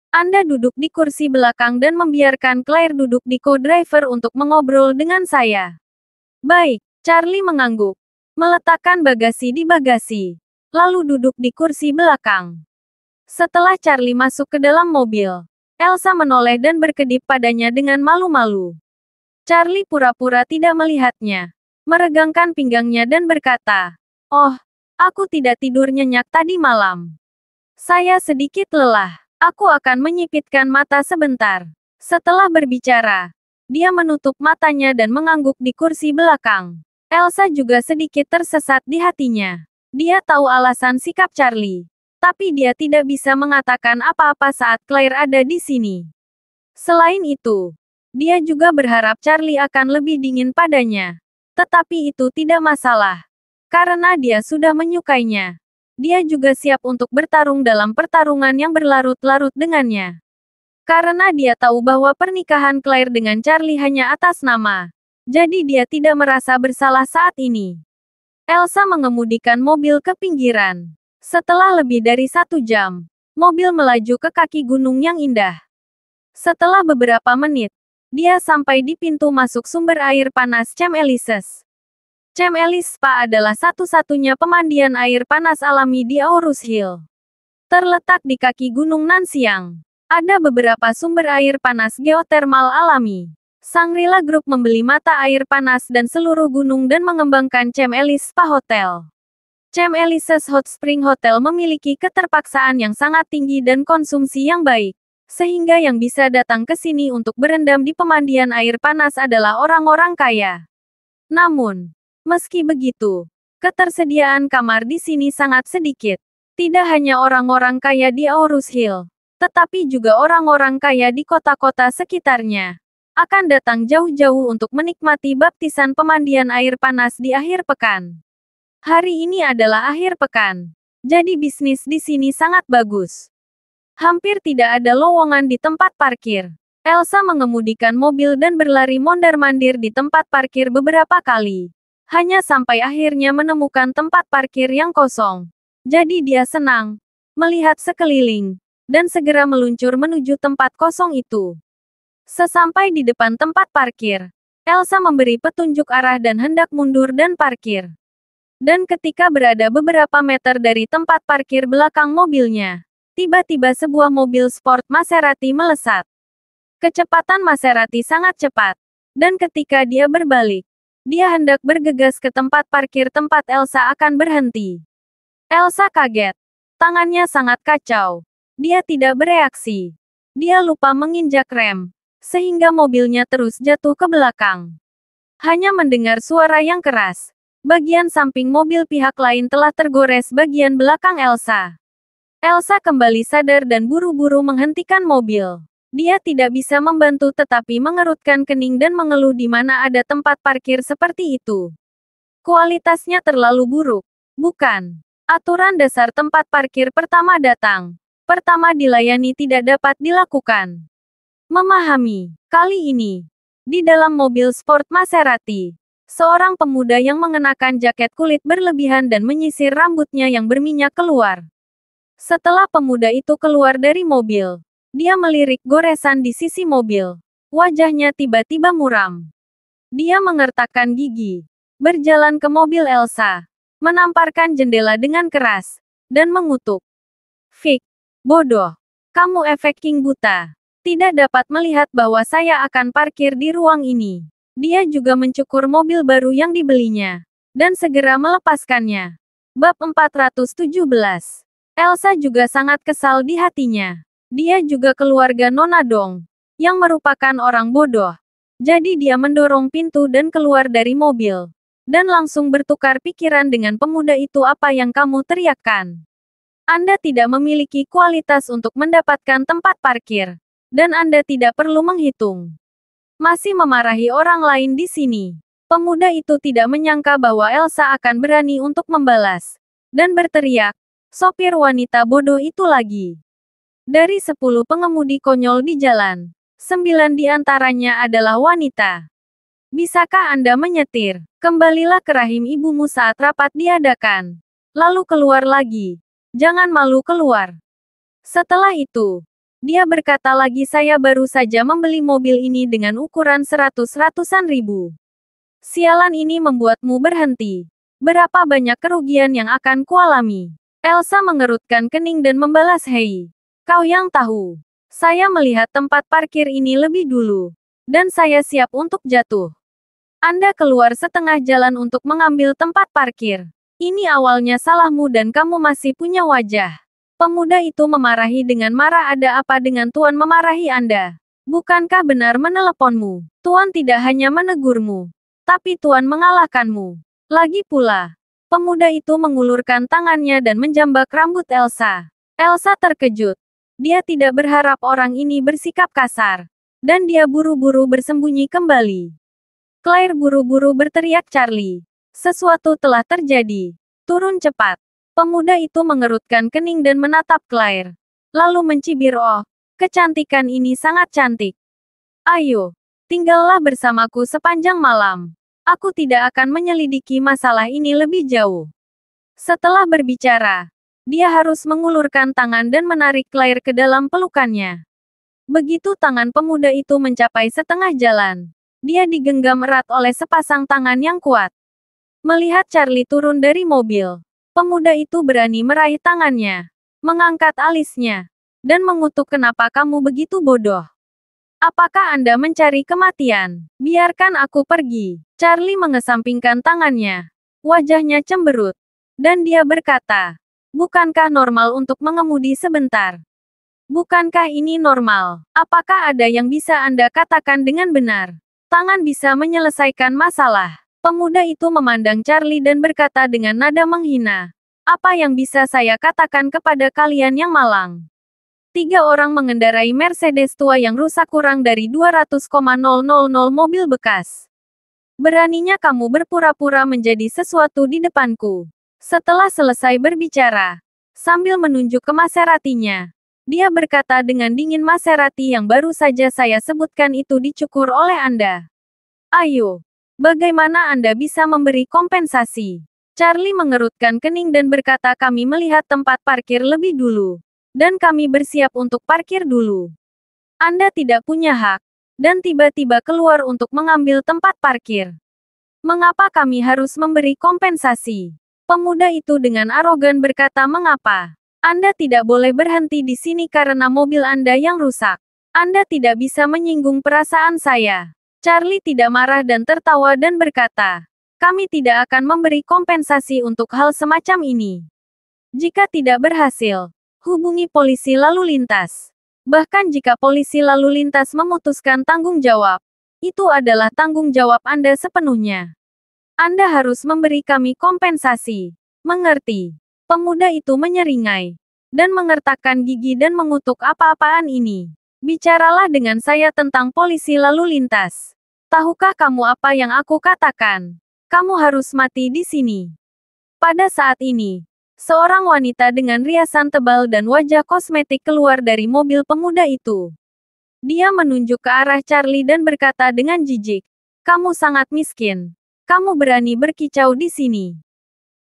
Anda duduk di kursi belakang dan membiarkan Claire duduk di co-driver untuk mengobrol dengan saya. Baik, Charlie mengangguk. meletakkan bagasi di bagasi, lalu duduk di kursi belakang. Setelah Charlie masuk ke dalam mobil, Elsa menoleh dan berkedip padanya dengan malu-malu. Charlie pura-pura tidak melihatnya, meregangkan pinggangnya dan berkata, "Oh, aku tidak tidur nyenyak tadi malam. Saya sedikit lelah. Aku akan menyipitkan mata sebentar." Setelah berbicara, dia menutup matanya dan mengangguk di kursi belakang. Elsa juga sedikit tersesat di hatinya. Dia tahu alasan sikap Charlie, tapi dia tidak bisa mengatakan apa-apa saat Claire ada di sini. Selain itu, dia juga berharap Charlie akan lebih dingin padanya. Tetapi itu tidak masalah, karena dia sudah menyukainya. Dia juga siap untuk bertarung dalam pertarungan yang berlarut-larut dengannya. Karena dia tahu bahwa pernikahan Claire dengan Charlie hanya atas nama, jadi dia tidak merasa bersalah saat ini. Elsa mengemudikan mobil ke pinggiran. Setelah lebih dari 1 jam, mobil melaju ke kaki gunung yang indah. Setelah beberapa menit, dia sampai di pintu masuk sumber air panas Chem Elises. Chem Elis Spa adalah satu-satunya pemandian air panas alami di Aurus Hill. Terletak di kaki Gunung Nansiang, ada beberapa sumber air panas geotermal alami. Shangri-La Group membeli mata air panas dan seluruh gunung dan mengembangkan Chem Elis Spa Hotel. Chem Elises Hot Spring Hotel memiliki keterpaksaan yang sangat tinggi dan konsumsi yang baik, sehingga yang bisa datang ke sini untuk berendam di pemandian air panas adalah orang-orang kaya. Namun, meski begitu, ketersediaan kamar di sini sangat sedikit. Tidak hanya orang-orang kaya di Aurus Hill, tetapi juga orang-orang kaya di kota-kota sekitarnya akan datang jauh-jauh untuk menikmati baptisan pemandian air panas di akhir pekan. Hari ini adalah akhir pekan, jadi bisnis di sini sangat bagus. Hampir tidak ada lowongan di tempat parkir. Elsa mengemudikan mobil dan berlari mondar-mandir di tempat parkir beberapa kali, hanya sampai akhirnya menemukan tempat parkir yang kosong. Jadi dia senang melihat sekeliling dan segera meluncur menuju tempat kosong itu. Sesampai di depan tempat parkir, Elsa memberi petunjuk arah dan hendak mundur dan parkir. Dan ketika berada beberapa meter dari tempat parkir belakang mobilnya, tiba-tiba sebuah mobil sport Maserati melesat. Kecepatan Maserati sangat cepat, dan ketika dia berbalik, dia hendak bergegas ke tempat parkir tempat Elsa akan berhenti. Elsa kaget. Tangannya sangat kacau. Dia tidak bereaksi. Dia lupa menginjak rem, sehingga mobilnya terus jatuh ke belakang. Hanya mendengar suara yang keras. Bagian samping mobil pihak lain telah tergores bagian belakang Elsa. Elsa kembali sadar dan buru-buru menghentikan mobil. Dia tidak bisa membantu tetapi mengerutkan kening dan mengeluh di mana ada tempat parkir seperti itu. Kualitasnya terlalu buruk. Bukan. Aturan dasar tempat parkir pertama datang. Pertama dilayani tidak dapat dilakukan. Memahami. Kali ini, di dalam mobil sport Maserati, seorang pemuda yang mengenakan jaket kulit berlebihan dan menyisir rambutnya yang berminyak keluar. Setelah pemuda itu keluar dari mobil, dia melirik goresan di sisi mobil. Wajahnya tiba-tiba muram. Dia mengertakkan gigi, berjalan ke mobil Elsa, menamparkan jendela dengan keras, dan mengutuk. "Vic, bodoh. Kamu efeking buta. Tidak dapat melihat bahwa saya akan parkir di ruang ini." Dia juga mencukur mobil baru yang dibelinya, dan segera melepaskannya. Bab 417. Elsa juga sangat kesal di hatinya. Dia juga keluarga Nona Dong, yang merupakan orang bodoh. Jadi dia mendorong pintu dan keluar dari mobil, dan langsung bertukar pikiran dengan pemuda itu. "Apa yang kamu teriakkan? Anda tidak memiliki kualitas untuk mendapatkan tempat parkir, dan Anda tidak perlu menghitung. Masih memarahi orang lain di sini." Pemuda itu tidak menyangka bahwa Elsa akan berani untuk membalas, dan berteriak, "Sopir wanita bodoh itu lagi." Dari 10 pengemudi konyol di jalan, 9 di antaranya adalah wanita. Bisakah Anda menyetir? Kembalilah ke rahim ibumu saat rapat diadakan. Lalu keluar lagi. Jangan malu keluar. Setelah itu, dia berkata lagi, "Saya baru saja membeli mobil ini dengan ukuran 100 ratusan ribu. Sialan ini membuatmu berhenti. Berapa banyak kerugian yang akan kualami? Elsa mengerutkan kening dan membalas, hei. Kau yang tahu. Saya melihat tempat parkir ini lebih dulu. Dan saya siap untuk jatuh. Anda keluar setengah jalan untuk mengambil tempat parkir. Ini awalnya salahmu dan kamu masih punya wajah. Pemuda itu memarahi dengan marah. Ada apa dengan Tuan memarahi Anda? Bukankah benar meneleponmu? Tuan tidak hanya menegurmu. Tapi Tuan mengalahkanmu. Lagi pula, pemuda itu mengulurkan tangannya dan menjambak rambut Elsa. Elsa terkejut. Dia tidak berharap orang ini bersikap kasar. Dan dia buru-buru bersembunyi kembali. Claire buru-buru berteriak, Charlie. Sesuatu telah terjadi. Turun cepat. Pemuda itu mengerutkan kening dan menatap Claire. Lalu mencibir, oh, kecantikan ini sangat cantik. Ayo, tinggallah bersamaku sepanjang malam. Aku tidak akan menyelidiki masalah ini lebih jauh. Setelah berbicara, dia harus mengulurkan tangan dan menarik Claire ke dalam pelukannya. Begitu tangan pemuda itu mencapai setengah jalan, dia digenggam erat oleh sepasang tangan yang kuat. Melihat Charlie turun dari mobil, pemuda itu berani meraih tangannya, mengangkat alisnya, dan mengutuk, kenapa kamu begitu bodoh? Apakah Anda mencari kematian? Biarkan aku pergi. Charlie mengesampingkan tangannya. Wajahnya cemberut. Dan dia berkata, bukankah normal untuk mengemudi sebentar? Bukankah ini normal? Apakah ada yang bisa Anda katakan dengan benar? Tangan bisa menyelesaikan masalah. Pemuda itu memandang Charlie dan berkata dengan nada menghina. Apa yang bisa saya katakan kepada kalian yang malang? 3 orang mengendarai Mercedes tua yang rusak kurang dari 200,000 mobil bekas. Beraninya kamu berpura-pura menjadi sesuatu di depanku. Setelah selesai berbicara, sambil menunjuk ke Maseratinya, dia berkata dengan dingin, Maserati yang baru saja saya sebutkan itu dicukur oleh Anda. Ayo, bagaimana Anda bisa memberi kompensasi? Charlie mengerutkan kening dan berkata, kami melihat tempat parkir lebih dulu. Dan kami bersiap untuk parkir dulu. Anda tidak punya hak, dan tiba-tiba keluar untuk mengambil tempat parkir. Mengapa kami harus memberi kompensasi? Pemuda itu dengan arogan berkata, mengapa? Anda tidak boleh berhenti di sini karena mobil Anda yang rusak. Anda tidak bisa menyinggung perasaan saya. Charlie tidak marah dan tertawa dan berkata, kami tidak akan memberi kompensasi untuk hal semacam ini. Jika tidak berhasil, hubungi polisi lalu lintas. Bahkan jika polisi lalu lintas memutuskan tanggung jawab, itu adalah tanggung jawab Anda sepenuhnya. Anda harus memberi kami kompensasi. Mengerti? Pemuda itu menyeringai. Dan mengertakkan gigi dan mengutuk, apa-apaan ini? Bicaralah dengan saya tentang polisi lalu lintas. Tahukah kamu apa yang aku katakan? Kamu harus mati di sini. Pada saat ini, seorang wanita dengan riasan tebal dan wajah kosmetik keluar dari mobil pemuda itu. Dia menunjuk ke arah Charlie dan berkata dengan jijik, kamu sangat miskin. Kamu berani berkicau di sini.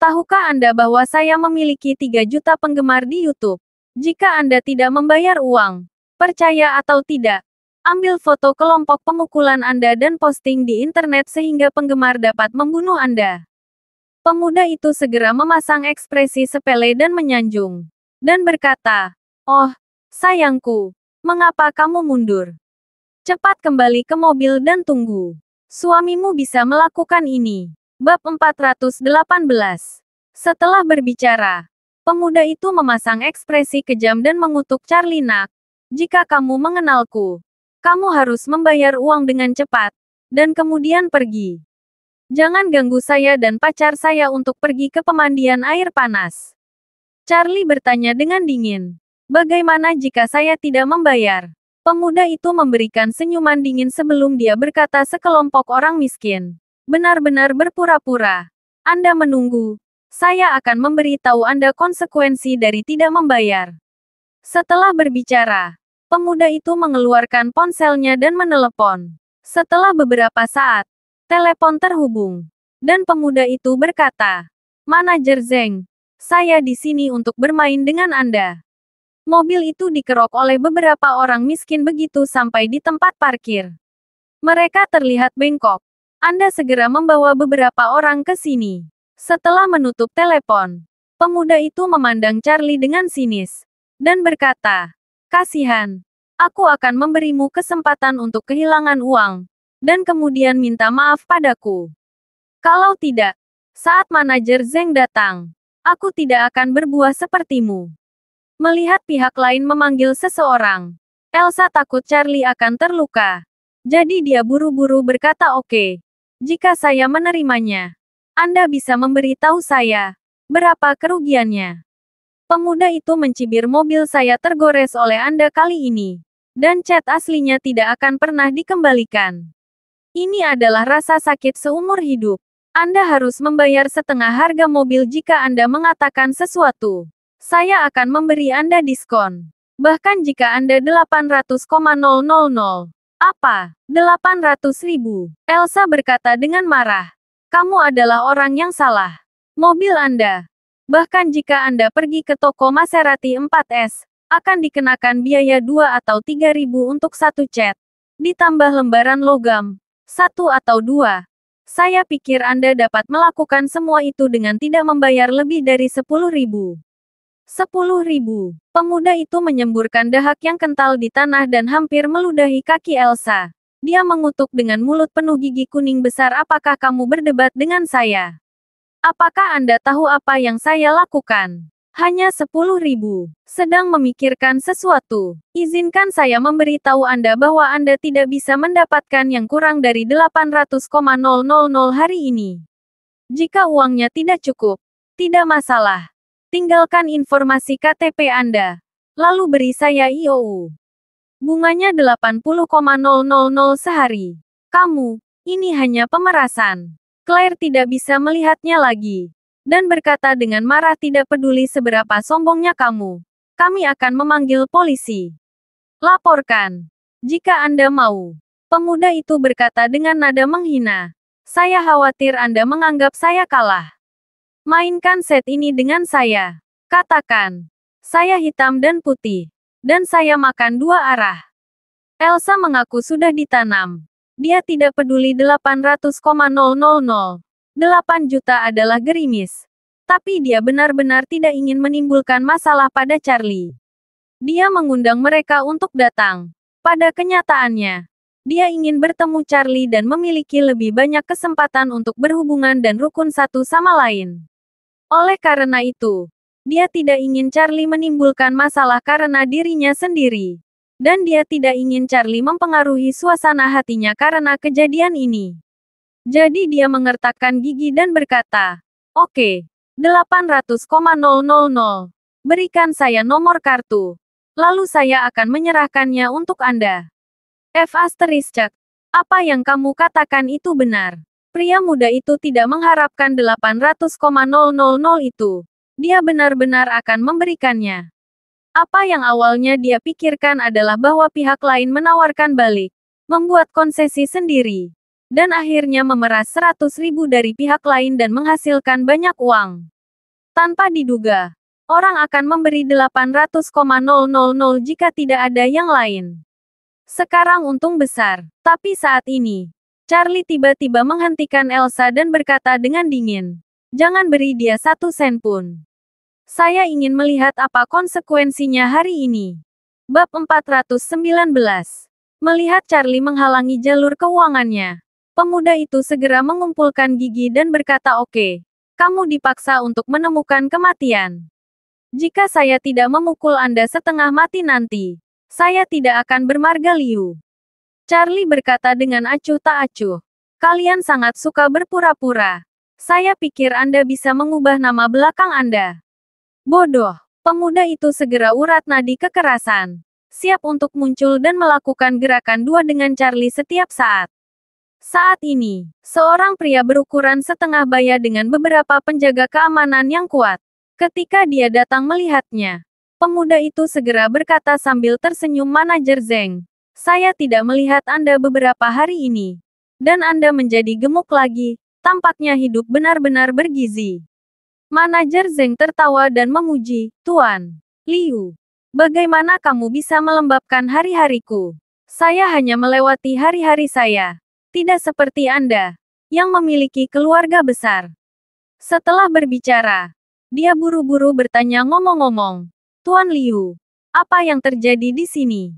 Tahukah Anda bahwa saya memiliki 3 juta penggemar di YouTube? Jika Anda tidak membayar uang, percaya atau tidak, ambil foto kelompok pemukulan Anda dan posting di internet sehingga penggemar dapat membunuh Anda. Pemuda itu segera memasang ekspresi sepele dan menyanjung. Dan berkata, oh, sayangku, mengapa kamu mundur? Cepat kembali ke mobil dan tunggu. Suamimu bisa melakukan ini. Bab 418. Setelah berbicara, pemuda itu memasang ekspresi kejam dan mengutuk Charlie, nak. Jika kamu mengenalku, kamu harus membayar uang dengan cepat, dan kemudian pergi. Jangan ganggu saya dan pacar saya untuk pergi ke pemandian air panas. Charlie bertanya dengan dingin. Bagaimana jika saya tidak membayar? Pemuda itu memberikan senyuman dingin sebelum dia berkata, sekelompok orang miskin. Benar-benar berpura-pura. Anda menunggu. Saya akan memberitahu Anda konsekuensi dari tidak membayar. Setelah berbicara, pemuda itu mengeluarkan ponselnya dan menelepon. Setelah beberapa saat, telepon terhubung, dan pemuda itu berkata, Manajer Zeng, saya di sini untuk bermain dengan Anda. Mobil itu dikerok oleh beberapa orang miskin begitu sampai di tempat parkir. Mereka terlihat bengkok. Anda segera membawa beberapa orang ke sini. Setelah menutup telepon, pemuda itu memandang Charlie dengan sinis dan berkata, "Kasihan, aku akan memberimu kesempatan untuk kehilangan uang dan kemudian minta maaf padaku. Kalau tidak, saat manajer Zeng datang, aku tidak akan berbuah sepertimu." Melihat pihak lain memanggil seseorang, Elsa takut Charlie akan terluka. Jadi dia buru-buru berkata, "Oke, jika saya menerimanya, Anda bisa memberitahu saya berapa kerugiannya." Pemuda itu mencibir, "Mobil saya tergores oleh Anda kali ini, dan cat aslinya tidak akan pernah dikembalikan. Ini adalah rasa sakit seumur hidup. Anda harus membayar setengah harga mobil jika Anda mengatakan sesuatu. Saya akan memberi Anda diskon. Bahkan jika Anda 800,000. Apa? 800.000? Elsa berkata dengan marah. "Kamu adalah orang yang salah. Mobil Anda. Bahkan jika Anda pergi ke toko Maserati 4S, akan dikenakan biaya 2 atau 3.000 untuk satu cat. Ditambah lembaran logam. 1 atau 2. Saya pikir Anda dapat melakukan semua itu dengan tidak membayar lebih dari 10.000. 10.000. Pemuda itu menyemburkan dahak yang kental di tanah dan hampir meludahi kaki Elsa. Dia mengutuk dengan mulut penuh gigi kuning besar. "Apakah kamu berdebat dengan saya? Apakah Anda tahu apa yang saya lakukan? Hanya 10.000. Sedang memikirkan sesuatu. Izinkan saya memberitahu Anda bahwa Anda tidak bisa mendapatkan yang kurang dari 800,000 hari ini. Jika uangnya tidak cukup, tidak masalah. Tinggalkan informasi KTP Anda, lalu beri saya IOU. Bunganya 80,000 sehari. Kamu, ini hanya pemerasan." Claire tidak bisa melihatnya lagi, dan berkata dengan marah, "Tidak peduli seberapa sombongnya kamu, kami akan memanggil polisi. Laporkan, jika Anda mau." Pemuda itu berkata dengan nada menghina, "Saya khawatir Anda menganggap saya kalah. Mainkan set ini dengan saya. Katakan, saya hitam dan putih, dan saya makan dua arah." Elsa mengaku sudah ditanam. Dia tidak peduli 800,000. 8 juta adalah gerimis. Tapi dia benar-benar tidak ingin menimbulkan masalah pada Charlie. Dia mengundang mereka untuk datang. Pada kenyataannya, dia ingin bertemu Charlie dan memiliki lebih banyak kesempatan untuk berhubungan dan rukun satu sama lain. Oleh karena itu, dia tidak ingin Charlie menimbulkan masalah karena dirinya sendiri. Dan dia tidak ingin Charlie mempengaruhi suasana hatinya karena kejadian ini. Jadi dia mengertakkan gigi dan berkata, "Oke, 800,000. Berikan saya nomor kartu. Lalu saya akan menyerahkannya untuk Anda." Apa yang kamu katakan itu benar. Pria muda itu tidak mengharapkan 800,000 itu. Dia benar-benar akan memberikannya. Apa yang awalnya dia pikirkan adalah bahwa pihak lain menawarkan balik, membuat konsesi sendiri, dan akhirnya memeras 100.000 dari pihak lain dan menghasilkan banyak uang. Tanpa diduga, orang akan memberi 800,000 jika tidak ada yang lain. Sekarang untung besar. Tapi saat ini, Charlie tiba-tiba menghentikan Elsa dan berkata dengan dingin, "Jangan beri dia 1 sen pun. Saya ingin melihat apa konsekuensinya hari ini." Bab 419. Melihat Charlie menghalangi jalur keuangannya, pemuda itu segera mengumpulkan gigi dan berkata, "Oke, kamu dipaksa untuk menemukan kematian. Jika saya tidak memukul Anda setengah mati nanti, saya tidak akan bermarga liu." Charlie berkata dengan acuh tak acuh, "Kalian sangat suka berpura-pura. Saya pikir Anda bisa mengubah nama belakang Anda." Bodoh. Pemuda itu segera urat nadi kekerasan, siap untuk muncul dan melakukan gerakan dua dengan Charlie setiap saat. Saat ini, seorang pria berukuran setengah baya dengan beberapa penjaga keamanan yang kuat. Ketika dia datang melihatnya, pemuda itu segera berkata sambil tersenyum, "Manajer Zeng, saya tidak melihat Anda beberapa hari ini. Dan Anda menjadi gemuk lagi, tampaknya hidup benar-benar bergizi." Manajer Zeng tertawa dan memuji, "Tuan Liu, bagaimana kamu bisa melembabkan hari-hariku? Saya hanya melewati hari-hari saya. Tidak seperti Anda, yang memiliki keluarga besar." Setelah berbicara, dia buru-buru bertanya ngomong-ngomong. Tuan Liu, apa yang terjadi di sini?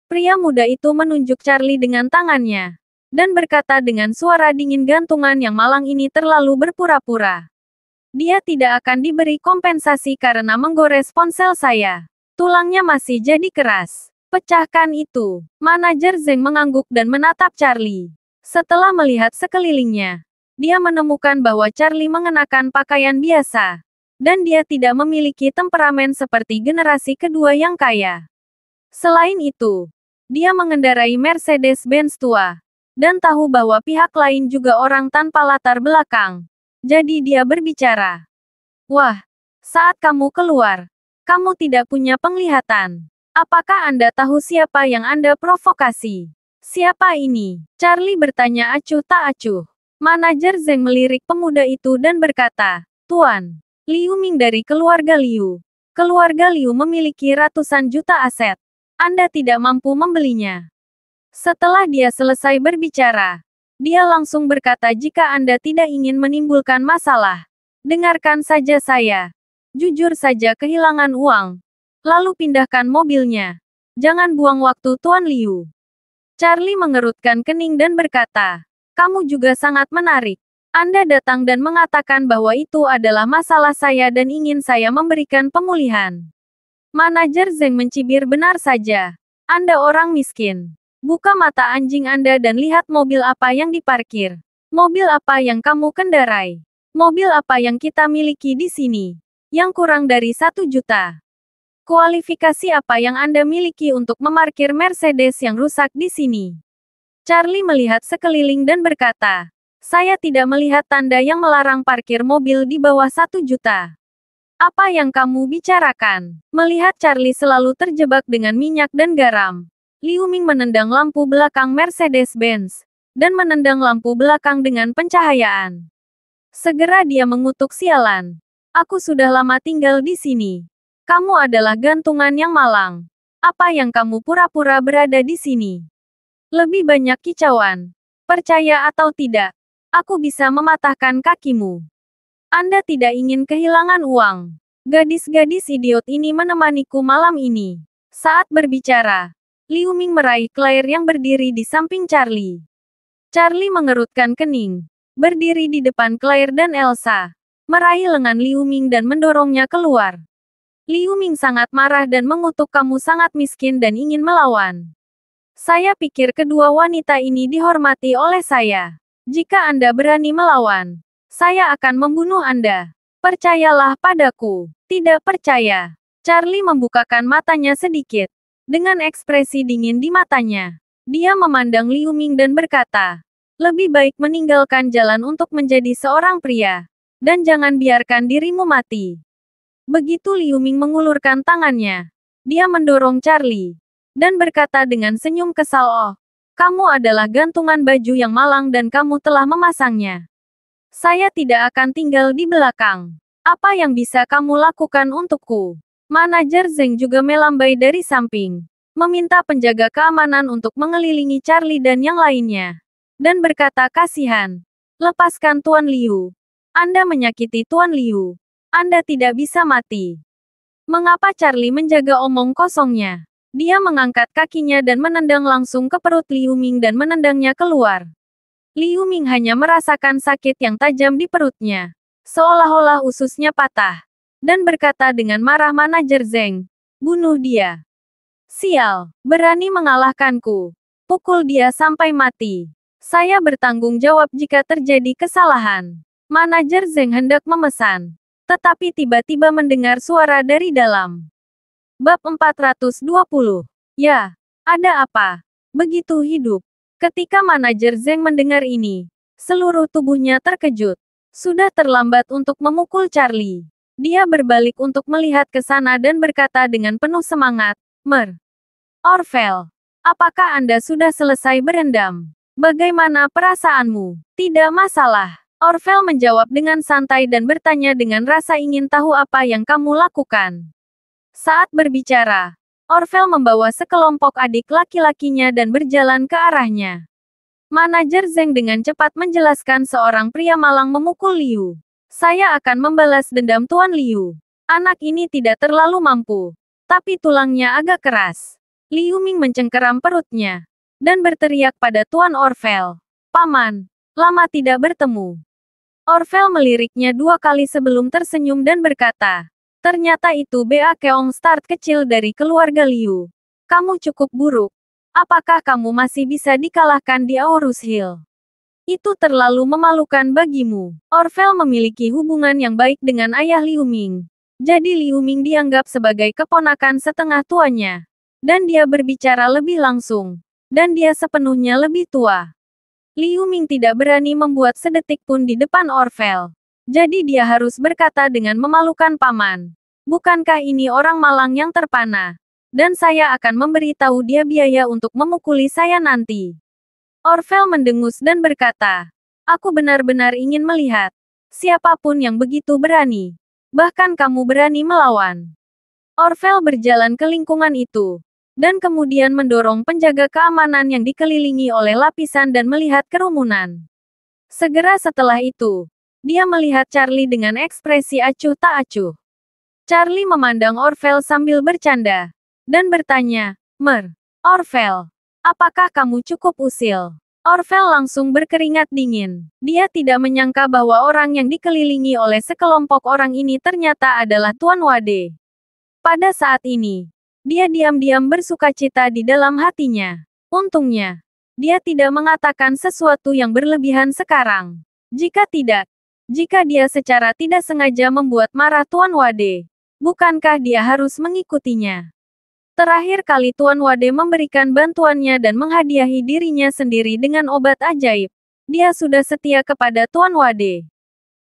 Pria muda itu menunjuk Charlie dengan tangannya. Dan berkata dengan suara dingin, gantungan yang malang ini terlalu berpura-pura. Dia tidak akan diberi kompensasi karena menggores ponsel saya. Tulangnya masih jadi keras. Pecahkan itu. Manajer Zeng mengangguk dan menatap Charlie. Setelah melihat sekelilingnya, dia menemukan bahwa Charlie mengenakan pakaian biasa. Dan dia tidak memiliki temperamen seperti generasi kedua yang kaya. Selain itu, dia mengendarai Mercedes-Benz tua. Dan tahu bahwa pihak lain juga orang tanpa latar belakang. Jadi dia berbicara. Wah, saat kamu keluar, kamu tidak punya penglihatan. Apakah Anda tahu siapa yang Anda provokasi? Siapa ini? Charlie bertanya acuh tak acuh. Manajer Zeng melirik pemuda itu dan berkata, Tuan, Liu Ming dari keluarga Liu. Keluarga Liu memiliki ratusan juta aset. Anda tidak mampu membelinya. Setelah dia selesai berbicara, dia langsung berkata, jika Anda tidak ingin menimbulkan masalah, dengarkan saja saya. Jujur saja kehilangan uang. Lalu pindahkan mobilnya. Jangan buang waktu Tuan Liu. Charlie mengerutkan kening dan berkata, kamu juga sangat menarik. Anda datang dan mengatakan bahwa itu adalah masalah saya dan ingin saya memberikan pemulihan. Manajer Zeng mencibir, benar saja. Anda orang miskin. Buka mata anjing Anda dan lihat mobil apa yang diparkir. Mobil apa yang kamu kendarai? Mobil apa yang kita miliki di sini? Yang kurang dari 1 juta. Kualifikasi apa yang Anda miliki untuk memarkir Mercedes yang rusak di sini? Charlie melihat sekeliling dan berkata, saya tidak melihat tanda yang melarang parkir mobil di bawah 1 juta. Apa yang kamu bicarakan? Melihat Charlie selalu terjebak dengan minyak dan garam, Liu Ming menendang lampu belakang Mercedes-Benz, dan menendang lampu belakang dengan pencahayaan. Segera dia mengutuk, sialan. Aku sudah lama tinggal di sini. Kamu adalah gantungan yang malang. Apa yang kamu pura-pura berada di sini? Lebih banyak kicauan. Percaya atau tidak, aku bisa mematahkan kakimu. Anda tidak ingin kehilangan uang. Gadis-gadis idiot ini menemaniku malam ini. Saat berbicara, Liu Ming meraih Claire yang berdiri di samping Charlie. Charlie mengerutkan kening, berdiri di depan Claire dan Elsa, meraih lengan Liu Ming dan mendorongnya keluar. Liu Ming sangat marah dan mengutuk, kamu sangat miskin dan ingin melawan. Saya pikir kedua wanita ini dihormati oleh saya. Jika Anda berani melawan, saya akan membunuh Anda. Percayalah padaku. Tidak percaya. Charlie membukakan matanya sedikit. Dengan ekspresi dingin di matanya, dia memandang Liu Ming dan berkata, lebih baik meninggalkan jalan untuk menjadi seorang pria. Dan jangan biarkan dirimu mati. Begitu Liu Ming mengulurkan tangannya, dia mendorong Charlie. Dan berkata dengan senyum kesal, oh, kamu adalah gantungan baju yang malang dan kamu telah memasangnya. Saya tidak akan tinggal di belakang. Apa yang bisa kamu lakukan untukku? Manajer Zeng juga melambai dari samping, meminta penjaga keamanan untuk mengelilingi Charlie dan yang lainnya. Dan berkata, kasihan. Lepaskan Tuan Liu. Anda menyakiti Tuan Liu. Anda tidak bisa mati. Mengapa Charlie menjaga omong kosongnya? Dia mengangkat kakinya dan menendang langsung ke perut Liu Ming dan menendangnya keluar. Liu Ming hanya merasakan sakit yang tajam di perutnya, seolah-olah ususnya patah. Dan berkata dengan marah, manajer Zeng, bunuh dia. Sial, berani mengalahkanku. Pukul dia sampai mati. Saya bertanggung jawab jika terjadi kesalahan. Manajer Zeng hendak memesan, tetapi tiba-tiba mendengar suara dari dalam. Bab 420. Ya, ada apa? Begitu hidup. Ketika manajer Zeng mendengar ini, seluruh tubuhnya terkejut. Sudah terlambat untuk memukul Charlie. Dia berbalik untuk melihat ke sana dan berkata dengan penuh semangat, Orvel, apakah Anda sudah selesai berendam? Bagaimana perasaanmu? Tidak masalah. Orvel menjawab dengan santai dan bertanya dengan rasa ingin tahu apa yang kamu lakukan. Saat berbicara, Orvel membawa sekelompok adik laki-lakinya dan berjalan ke arahnya. Manajer Zeng dengan cepat menjelaskan, seorang pria malang memukul Liu. Saya akan membalas dendam Tuan Liu. Anak ini tidak terlalu mampu, tapi tulangnya agak keras. Liu Ming mencengkeram perutnya dan berteriak pada Tuan Orvel. Paman, lama tidak bertemu. Orvel meliriknya 2 kali sebelum tersenyum dan berkata, ternyata itu Ba Keong Start kecil dari keluarga Liu. Kamu cukup buruk. Apakah kamu masih bisa dikalahkan di Aorus Hill? Itu terlalu memalukan bagimu. Orvel memiliki hubungan yang baik dengan ayah Liu Ming. Jadi Liu Ming dianggap sebagai keponakan setengah tuanya. Dan dia berbicara lebih langsung. Dan dia sepenuhnya lebih tua. Liu Ming tidak berani membuat sedetik pun di depan Orvel. Jadi dia harus berkata dengan memalukan paman. Bukankah ini orang malang yang terpana? Dan saya akan memberitahu dia biaya untuk memukuli saya nanti. Orvel mendengus dan berkata, aku benar-benar ingin melihat. Siapapun yang begitu berani. Bahkan kamu berani melawan. Orvel berjalan ke lingkungan itu. Dan kemudian mendorong penjaga keamanan yang dikelilingi oleh lapisan dan melihat kerumunan. Segera setelah itu, dia melihat Charlie dengan ekspresi acuh tak acuh. Charlie memandang Orvel sambil bercanda. Dan bertanya, Orvel. Apakah kamu cukup usil? Orvel langsung berkeringat dingin. Dia tidak menyangka bahwa orang yang dikelilingi oleh sekelompok orang ini ternyata adalah Tuan Wade. Pada saat ini, dia diam-diam bersukacita di dalam hatinya. Untungnya, dia tidak mengatakan sesuatu yang berlebihan sekarang. Jika dia secara tidak sengaja membuat marah Tuan Wade, bukankah dia harus mengikutinya? Terakhir kali Tuan Wade memberikan bantuannya dan menghadiahi dirinya sendiri dengan obat ajaib. Dia sudah setia kepada Tuan Wade.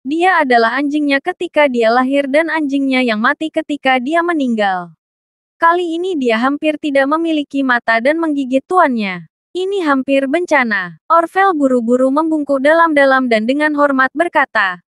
Dia adalah anjingnya ketika dia lahir dan anjingnya yang mati ketika dia meninggal. Kali ini dia hampir tidak memiliki mata dan menggigit tuannya. Ini hampir bencana. Orvel buru-buru membungkuk dalam-dalam dan dengan hormat berkata,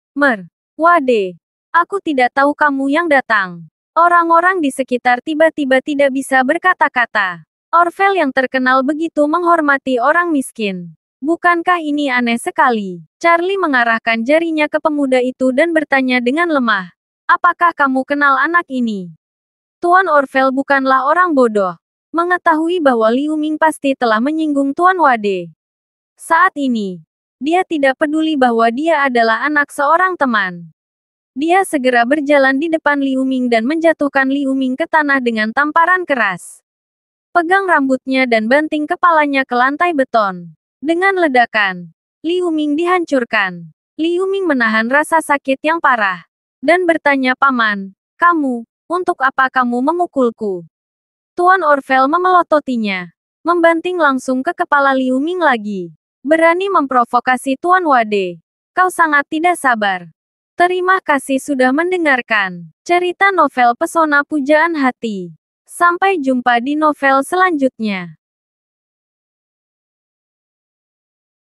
Wade, aku tidak tahu kamu yang datang. Orang-orang di sekitar tiba-tiba tidak bisa berkata-kata. Orvel yang terkenal begitu menghormati orang miskin. Bukankah ini aneh sekali? Charlie mengarahkan jarinya ke pemuda itu dan bertanya dengan lemah. Apakah kamu kenal anak ini? Tuan Orvel bukanlah orang bodoh. Mengetahui bahwa Liu Ming pasti telah menyinggung Tuan Wade. Saat ini, dia tidak peduli bahwa dia adalah anak seorang teman. Dia segera berjalan di depan Liu Ming dan menjatuhkan Liu Ming ke tanah dengan tamparan keras. Pegang rambutnya dan banting kepalanya ke lantai beton. Dengan ledakan, Liu Ming dihancurkan. Liu Ming menahan rasa sakit yang parah. Dan bertanya paman, untuk apa kamu memukulku? Tuan Orvel memelototinya. Membanting langsung ke kepala Liu Ming lagi. Berani memprovokasi Tuan Wade. Kau sangat tidak sabar. Terima kasih sudah mendengarkan cerita novel Pesona Pujaan Hati. Sampai jumpa di novel selanjutnya.